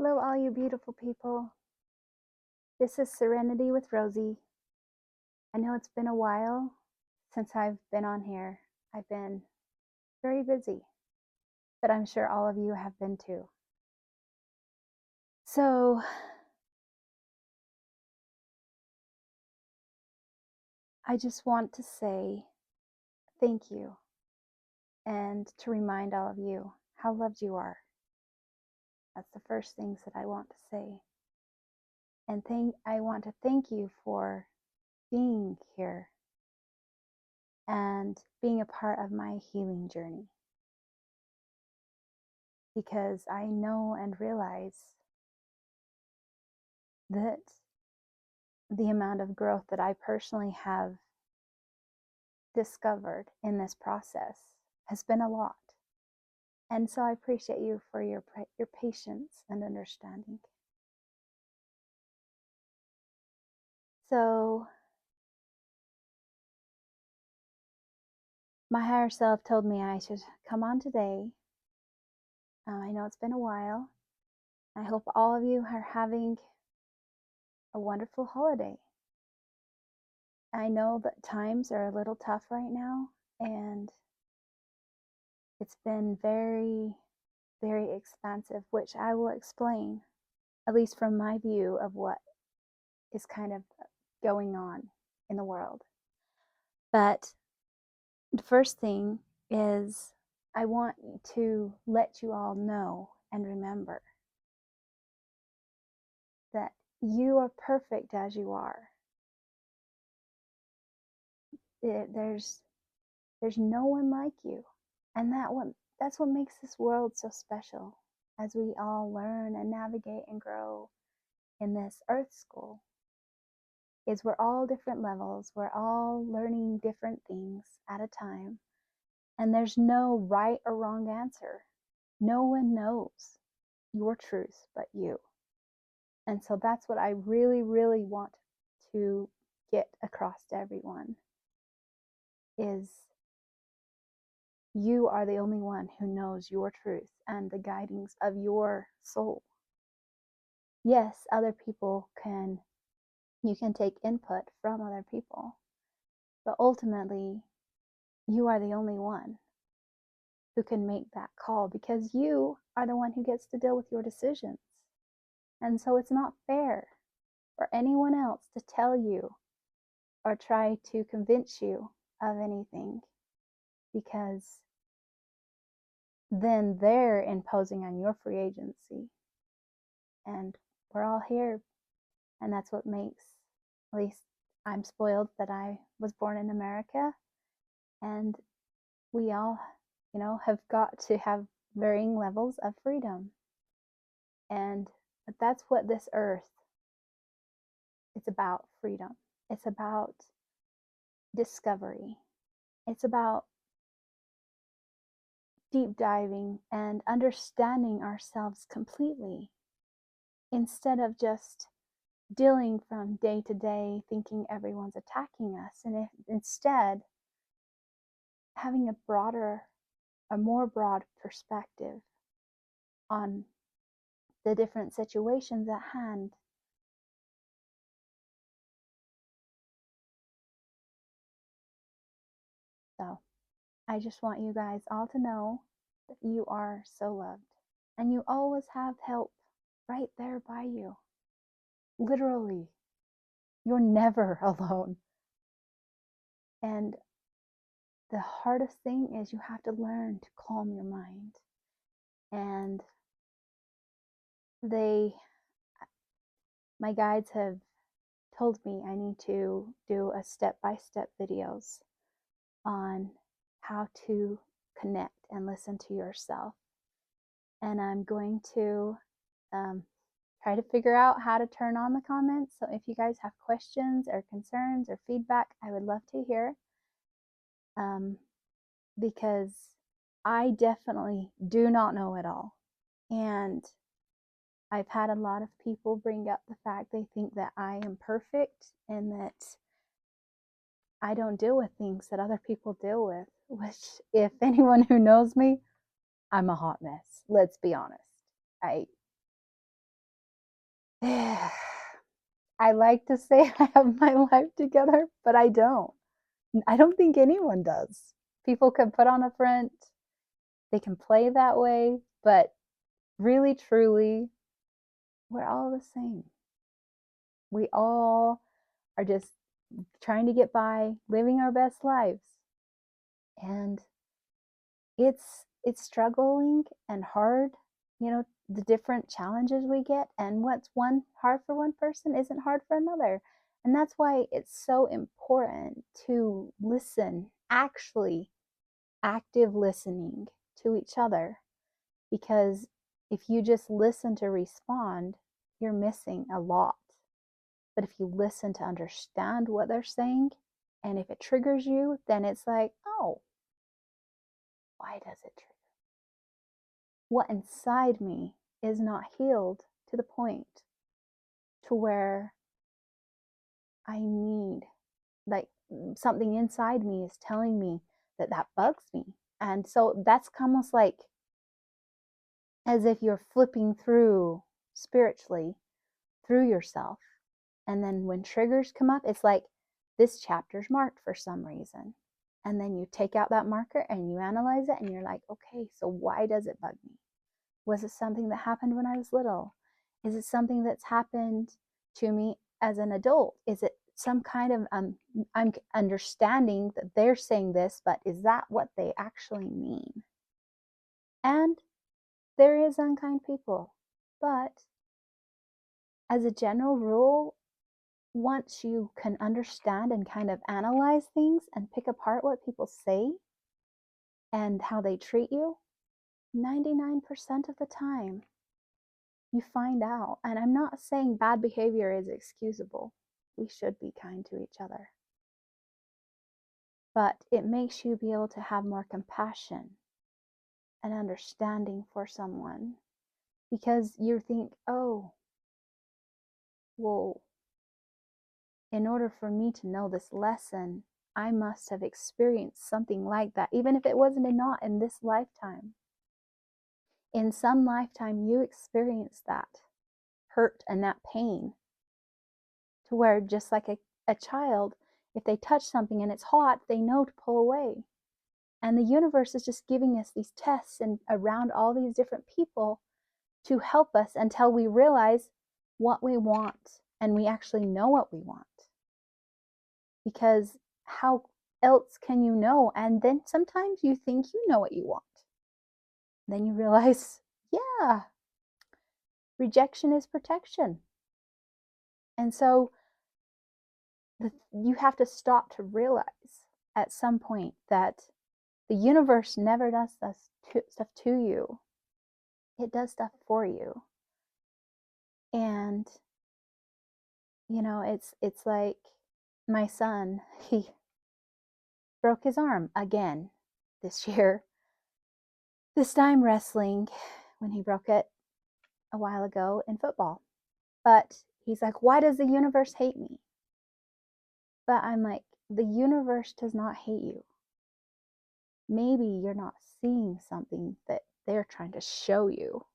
Hello, all you beautiful people. This is Serenity with Rosie. I know it's been a while since I've been on here. I've been very busy, but I'm sure all of you have been too. So, I just want to say thank you and to remind all of you how loved you are. That's the first things that I want to say. And I want to thank you for being here and being a part of my healing journey. Because I know and realize that the amount of growth that I personally have discovered in this process has been a lot. And so I appreciate you for your patience and understanding. So my higher self told me I should come on today. I know it's been a while. I hope all of you are having a wonderful holiday. I know that times are a little tough right now, and it's been very, very expansive, which I will explain, at least from my view of what is kind of going on in the world. But the first thing is I want to let you all know and remember that you are perfect as you are. There's no one like you, and that's what makes this world so special as we all learn and navigate and grow in this earth school. Is we're all different levels, we're all learning different things at a time, and there's no right or wrong answer. No one knows your truth but you. And so that's what I really, really want to get across to everyone, is you are the only one who knows your truth and the guidings of your soul. Yes, other people you can take input from other people, but ultimately you are the only one who can make that call, because you are the one who gets to deal with your decisions. And so it's not fair for anyone else to tell you or try to convince you of anything, because then they're imposing on your free agency. And we're all here, and that's what makes, at least I'm spoiled that I was born in America, and we all, have got to have varying levels of freedom. But that's what this earth, it's about freedom. It's about discovery. It's about deep diving and understanding ourselves completely, instead of just dealing from day to day thinking everyone's attacking us, and instead having a more broad perspective on the different situations at hand. So I just want you guys all to know that you are so loved, and you always have help right there by you. Literally, you're never alone. And the hardest thing is you have to learn to calm your mind. And my guides have told me I need to do a step-by-step videos on how to connect and listen to yourself. And I'm going to try to figure out how to turn on the comments. So if you guys have questions or concerns or feedback, I would love to hear. Because I definitely do not know it all. And I've had a lot of people bring up the fact they think that I am perfect and that I don't deal with things that other people deal with, which, if anyone who knows me, I'm a hot mess. Let's be honest. I like to say I have my life together, but I don't. I don't think anyone does. People can put on a front, they can play that way, but really, truly, we're all the same. We all are just trying to get by, living our best lives. And it's struggling and hard, the different challenges we get, and what's one hard for one person isn't hard for another. And that's why it's so important to listen, actually active listening to each other, because if you just listen to respond, you're missing a lot. But if you listen to understand what they're saying, and if it triggers you, then it's like, oh, why does it trigger? What inside me is not healed to the point to where I need, like, something inside me is telling me that that bugs me. And so that's almost like as if you're flipping through spiritually through yourself. And then when triggers come up, it's like this chapter's marked for some reason. And then you take out that marker and you analyze it and you're like, okay, so why does it bug me? Was it something that happened when I was little? Is it something that's happened to me as an adult? Is it some kind of, I'm understanding that they're saying this, but is that what they actually mean? And there is unkind people, but as a general rule, once you can understand and kind of analyze things and pick apart what people say and how they treat you, 99% of the time you find out. And I'm not saying bad behavior is excusable. We should be kind to each other. But it makes you be able to have more compassion and understanding for someone, because you think, oh, well, in order for me to know this lesson, I must have experienced something like that, even if it wasn't not in this lifetime. In some lifetime, you experienced that hurt and that pain, to where just like a child, if they touch something and it's hot, they know to pull away. And the universe is just giving us these tests and around all these different people to help us until we realize what we want and we actually know what we want. Because how else can you know? And then sometimes you think you know what you want. Then you realize, yeah, rejection is protection. And so you have to stop to realize at some point that the universe never does stuff to you. It does stuff for you. And it's like my son, he broke his arm again this year. This time wrestling, when he broke it a while ago in football. But he's like, why does the universe hate me? But I'm like, the universe does not hate you. Maybe you're not seeing something that they're trying to show you.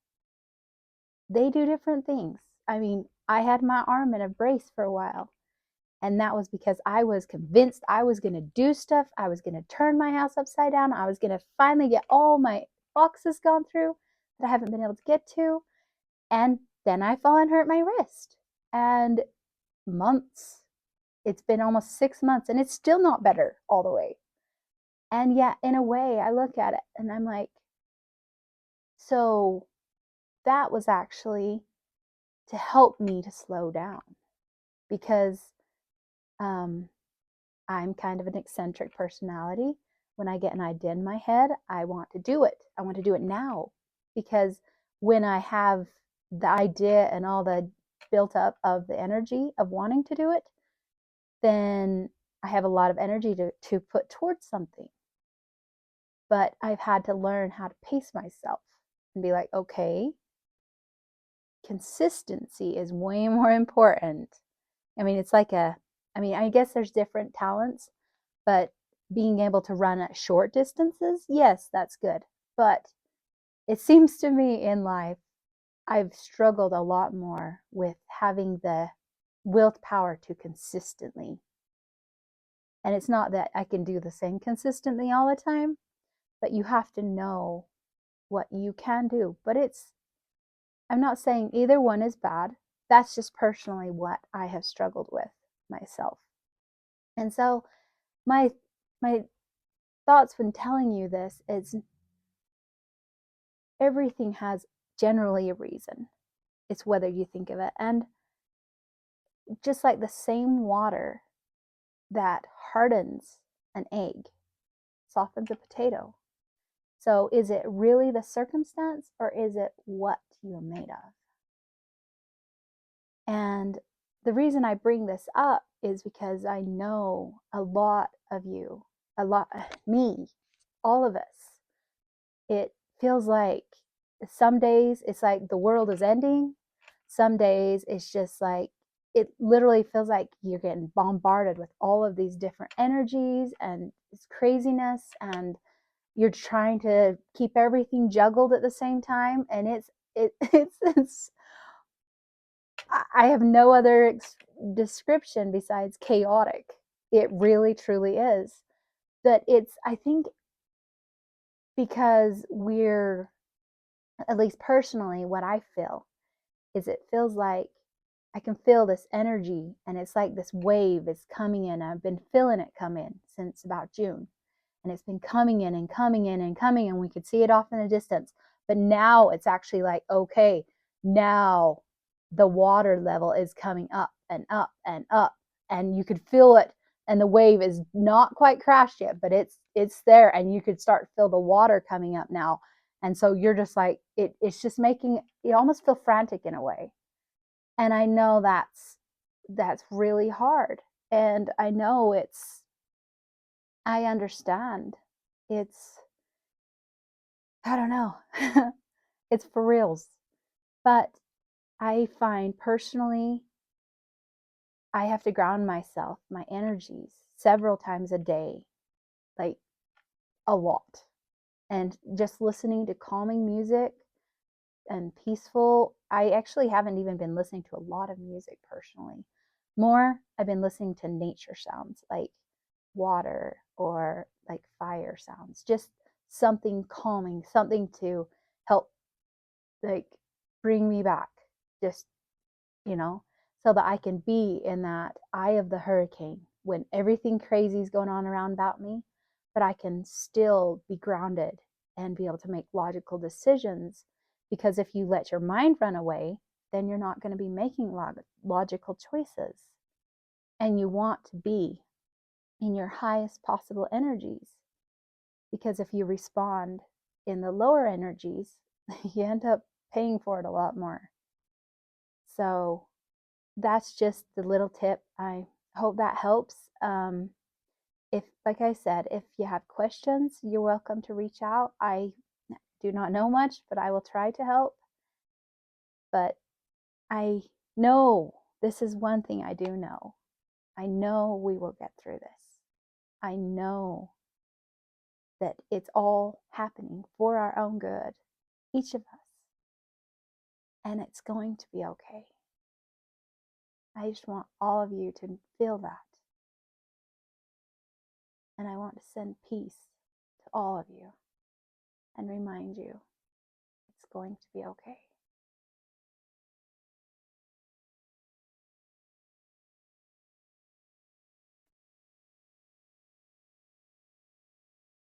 They do different things. I mean, I had my arm in a brace for a while, and that was because I was convinced I was going to do stuff. I was going to turn my house upside down. I was going to finally get all my boxes gone through that I haven't been able to get to. And then I fall and hurt my wrist. And months, it's been almost 6 months, and it's still not better all the way. And yet, in a way, I look at it and I'm like, so that was actually to help me to slow down, because I'm kind of an eccentric personality. When I get an idea in my head, I want to do it. I want to do it now, because when I have the idea and all the built up of the energy of wanting to do it, then I have a lot of energy to put towards something. But I've had to learn how to pace myself and be like, okay, consistency is way more important. I mean, it's like I guess there's different talents, but being able to run at short distances, yes, that's good. But it seems to me in life, I've struggled a lot more with having the willpower to consistently. And it's not that I can do the same consistently all the time, but you have to know what you can do. But I'm not saying either one is bad. That's just personally what I have struggled with myself. And so my my thoughts when telling you this is everything has generally a reason. It's whether you think of it. And just like the same water that hardens an egg softens a potato. So is it really the circumstance or is it what you're made of? And the reason I bring this up is because I know a lot of you, me, all of us, it feels like some days it's like the world is ending. Some days it's just like it literally feels like you're getting bombarded with all of these different energies and it's craziness, and you're trying to keep everything juggled at the same time, and it's I have no other description besides chaotic. It really truly is. That it's, I think, because we're, at least personally, what I feel is it feels like I can feel this energy and it's like this wave is coming in. I've been feeling it come in since about June, and it's been coming in and coming in and coming, and we could see it off in the distance. But now it's actually like, okay, now the water level is coming up and up and up, and you could feel it, and the wave is not quite crashed yet, but it's there, and you could start to feel the water coming up now. And so you're just like, it's just making you almost feel frantic in a way. And I know that's really hard. And I know I understand. It's, I don't know. It's for reals. But I find personally, I have to ground myself, my energies, several times a day, like a lot. And just listening to calming music and peaceful. I actually haven't even been listening to a lot of music personally. More, I've been listening to nature sounds like water or like fire sounds, just something calming, something to help like bring me back, just, you know, so that I can be in that eye of the hurricane when everything crazy is going on around about me, but I can still be grounded and be able to make logical decisions. Because if you let your mind run away, then you're not going to be making logical choices. And you want to be in your highest possible energies. Because if you respond in the lower energies, you end up paying for it a lot more. So that's just the little tip. I hope that helps. If, like I said, if you have questions, you're welcome to reach out. I do not know much, but I will try to help. But I know this is one thing I do know. I know we will get through this. I know that it's all happening for our own good, each of us, and it's going to be okay. I just want all of you to feel that. And I want to send peace to all of you and remind you it's going to be okay.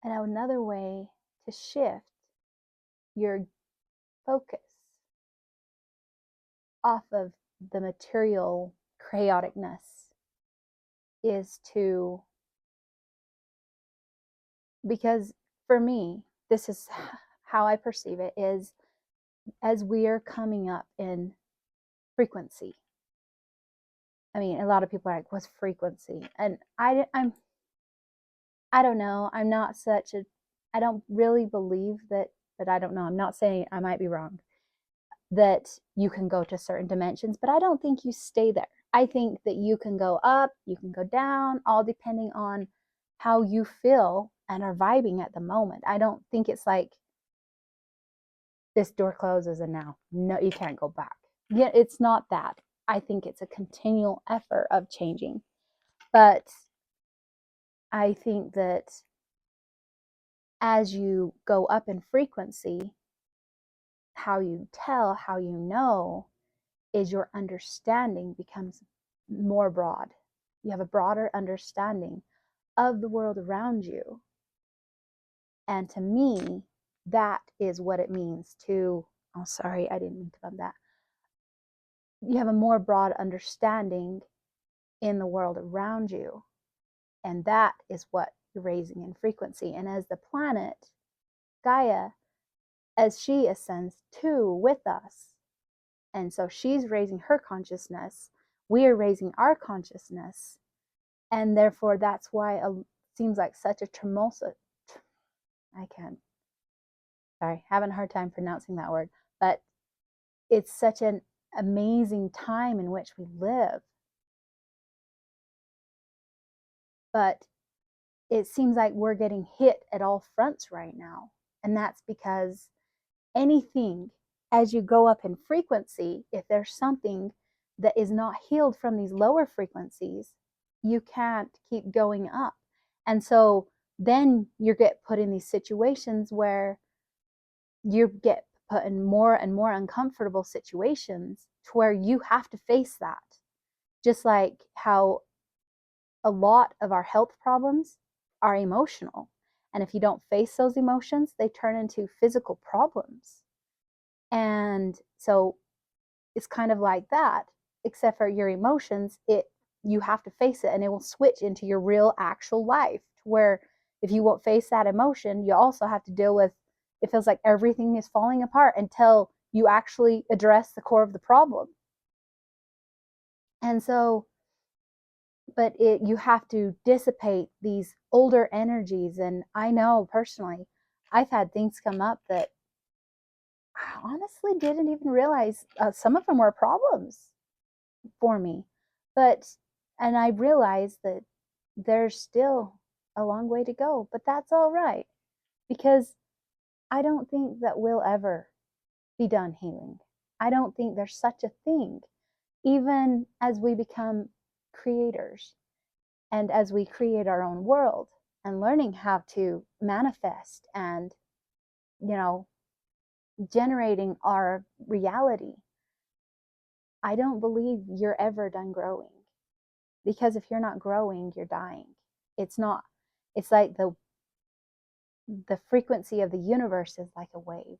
And another way to shift your focus off of the material chaoticness is to, because for me, this is how I perceive it, is as we are coming up in frequency. I mean, a lot of people are like, what's frequency? And I don't know. I'm not such a, I don't really believe that, but I don't know. I'm not saying, I might be wrong, that you can go to certain dimensions, but I don't think you stay there. I think that you can go up, you can go down, all depending on how you feel and are vibing at the moment. I don't think it's like this door closes and now no, you can't go back. Yeah, it's not that. I think it's a continual effort of changing. But I think that as you go up in frequency, how you tell, how you know, is your understanding becomes more broad. You have a broader understanding of the world around you. And to me, that is what it means to, oh, sorry, I didn't mean to bump that. You have a more broad understanding in the world around you. And that is what you're raising in frequency. And as the planet, Gaia, as she ascends too with us, and so she's raising her consciousness, we are raising our consciousness. And therefore, that's why it seems like such a tumultuous, I can't, sorry, having a hard time pronouncing that word, but it's such an amazing time in which we live. But it seems like we're getting hit at all fronts right now. And that's because anything, as you go up in frequency, if there's something that is not healed from these lower frequencies, you can't keep going up. And so then you get put in these situations where you get put in more and more uncomfortable situations to where you have to face that. Just like how a lot of our health problems are emotional. And if you don't face those emotions, they turn into physical problems. And so it's kind of like that, except for your emotions, you have to face it and it will switch into your real actual life, where if you won't face that emotion, you also have to deal with, it feels like everything is falling apart until you actually address the core of the problem. And so, but you have to dissipate these older energies. And I know personally, I've had things come up that I honestly didn't even realize some of them were problems for me. But, and I realized that there's still a long way to go, but that's all right, because I don't think that we'll ever be done healing. I don't think there's such a thing, even as we become creators and as we create our own world and learning how to manifest and, you know, generating our reality. I don't believe you're ever done growing, because if you're not growing, you're dying. It's not, it's like the frequency of the universe is like a wave.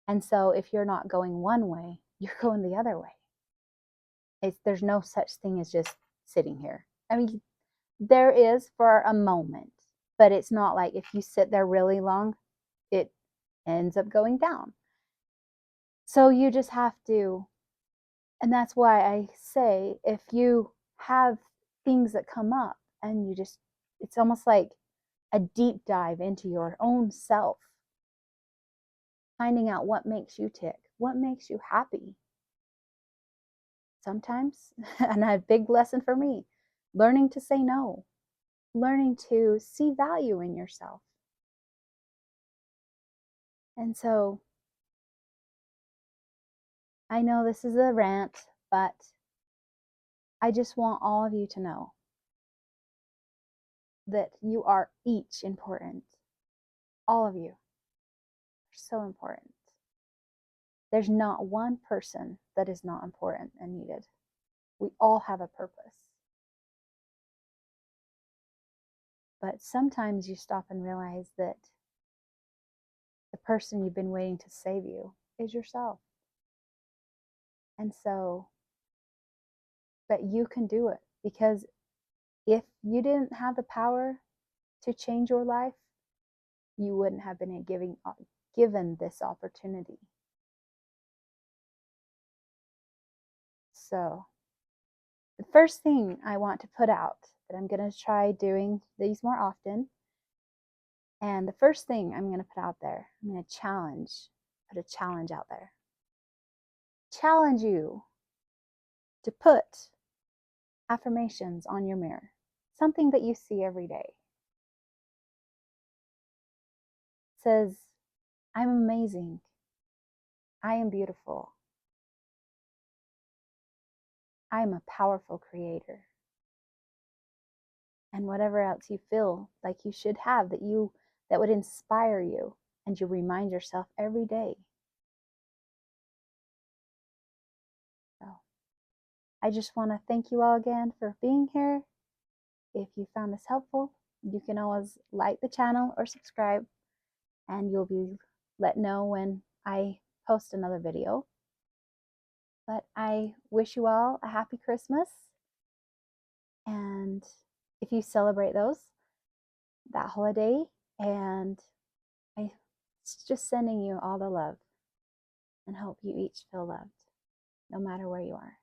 And so if you're not going one way, you're going the other way. There's no such thing as just sitting here. I mean, there is for a moment, but it's not like if you sit there really long, it ends up going down. So you just have to, and that's why I say, if you have things that come up and you just, it's almost like a deep dive into your own self, finding out what makes you tick, what makes you happy. Sometimes, and a big lesson for me, learning to say no, learning to see value in yourself. And so I know this is a rant, but I just want all of you to know that you are each important. All of you are so important. There's not one person that is not important and needed. We all have a purpose. But sometimes you stop and realize that the person you've been waiting to save you is yourself. And so, but you can do it, because if you didn't have the power to change your life, you wouldn't have been given this opportunity. So the first thing I want to put out, that I'm going to try doing these more often, and the first thing I'm going to put out there, I'm going to put a challenge out there. Challenge you to put affirmations on your mirror, something that you see every day. It says, I'm amazing. I am beautiful. I am a powerful creator. And whatever else you feel like you should have that would inspire you, and you remind yourself every day. So I just want to thank you all again for being here. If you found this helpful, you can always like the channel or subscribe, and you'll be let know when I post another video. But I wish you all a happy Christmas, and if you celebrate that holiday, and I just sending you all the love and hope you each feel loved no matter where you are.